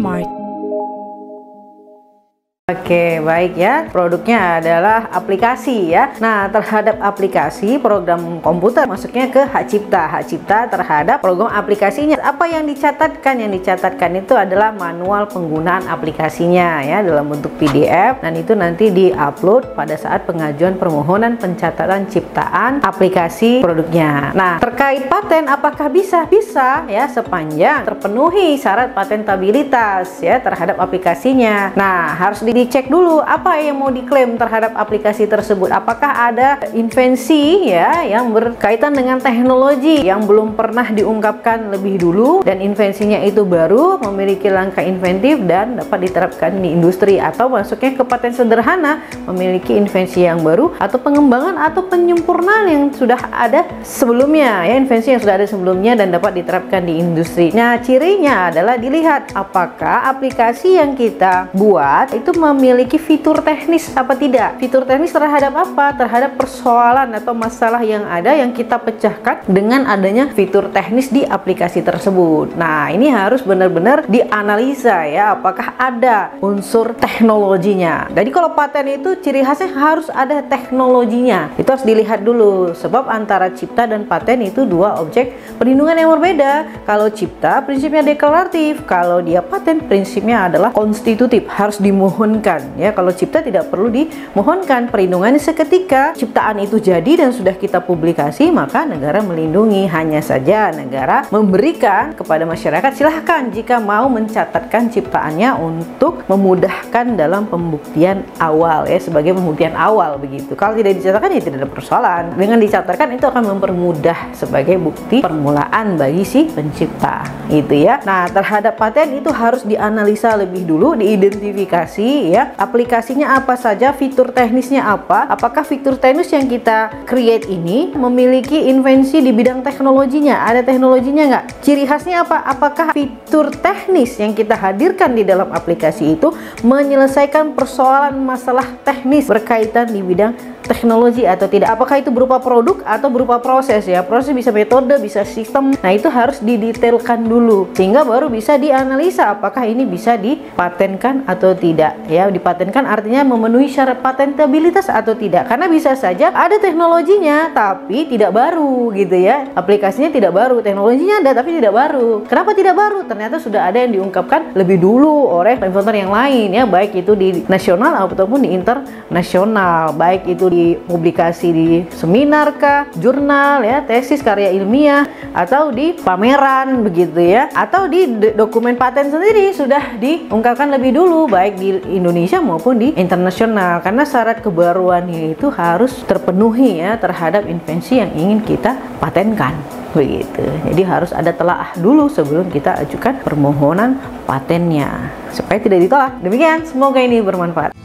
Smart. Oke, baik ya. Produknya adalah aplikasi ya. Nah, terhadap aplikasi program komputer masuknya ke hak cipta. Hak cipta terhadap program aplikasinya. Apa yang dicatatkan? Yang dicatatkan itu adalah manual penggunaan aplikasinya ya dalam bentuk PDF, dan itu nanti di-upload pada saat pengajuan permohonan pencatatan ciptaan aplikasi produknya. Nah, terkait paten apakah bisa? Bisa ya, sepanjang terpenuhi syarat patentabilitas ya terhadap aplikasinya. Nah, harus dicek dulu apa yang mau diklaim terhadap aplikasi tersebut. Apakah ada invensi ya yang berkaitan dengan teknologi yang belum pernah diungkapkan lebih dulu dan invensinya itu baru, memiliki langkah inventif dan dapat diterapkan di industri, atau masuknya ke paten sederhana, memiliki invensi yang baru atau pengembangan atau penyempurnaan yang sudah ada sebelumnya ya, invensi yang sudah ada sebelumnya dan dapat diterapkan di industri. Nah, cirinya adalah dilihat apakah aplikasi yang kita buat itu memiliki fitur teknis apa tidak. Fitur teknis terhadap apa? Terhadap persoalan atau masalah yang ada yang kita pecahkan dengan adanya fitur teknis di aplikasi tersebut. Nah, ini harus benar-benar dianalisa ya, apakah ada unsur teknologinya. Jadi kalau paten itu ciri khasnya harus ada teknologinya. Itu harus dilihat dulu, sebab antara cipta dan paten itu dua objek perlindungan yang berbeda. Kalau cipta prinsipnya deklaratif, kalau dia paten prinsipnya adalah konstitutif, harus dimohonkan ya. Kalau cipta tidak perlu dimohonkan, perlindungannya seketika ciptaan itu jadi dan sudah kita publikasi, maka negara melindungi. Hanya saja negara memberikan kepada masyarakat silahkan jika mau mencatatkan ciptaannya untuk memudahkan dalam pembuktian awal ya, sebagai pembuktian awal begitu. Kalau tidak dicatatkan ya tidak ada persoalan. Dengan dicatatkan itu akan mempermudah sebagai bukti permulaan bagi si pencipta itu ya. Nah, terhadap paten itu harus dianalisa lebih dulu, diidentifikasi ya, aplikasinya apa saja, fitur teknisnya apa, apakah fitur teknis yang kita create ini memiliki invensi di bidang teknologinya, ada teknologinya nggak, ciri khasnya apa, apakah fitur teknis yang kita hadirkan di dalam aplikasi itu menyelesaikan persoalan masalah teknis berkaitan di bidang teknologi atau tidak, apakah itu berupa produk atau berupa proses ya, proses bisa metode, bisa sistem. Nah, itu harus didetailkan dulu sehingga baru bisa dianalisa apakah ini bisa dipatenkan atau tidak ya. Dipatenkan artinya memenuhi syarat patentabilitas atau tidak, karena bisa saja ada teknologinya tapi tidak baru gitu ya, aplikasinya tidak baru, teknologinya ada tapi tidak baru. Kenapa tidak baru? Ternyata sudah ada yang diungkapkan lebih dulu oleh inventor yang lain ya, baik itu di nasional ataupun di internasional, baik itu di publikasi di seminar kah, jurnal ya, tesis karya ilmiah, atau di pameran begitu ya, atau di dokumen paten sendiri sudah diungkapkan lebih dulu baik di Indonesia maupun di internasional, karena syarat kebaruannya itu harus terpenuhi ya terhadap invensi yang ingin kita patenkan begitu. Jadi harus ada telaah dulu sebelum kita ajukan permohonan patennya supaya tidak ditolak. Demikian, semoga ini bermanfaat.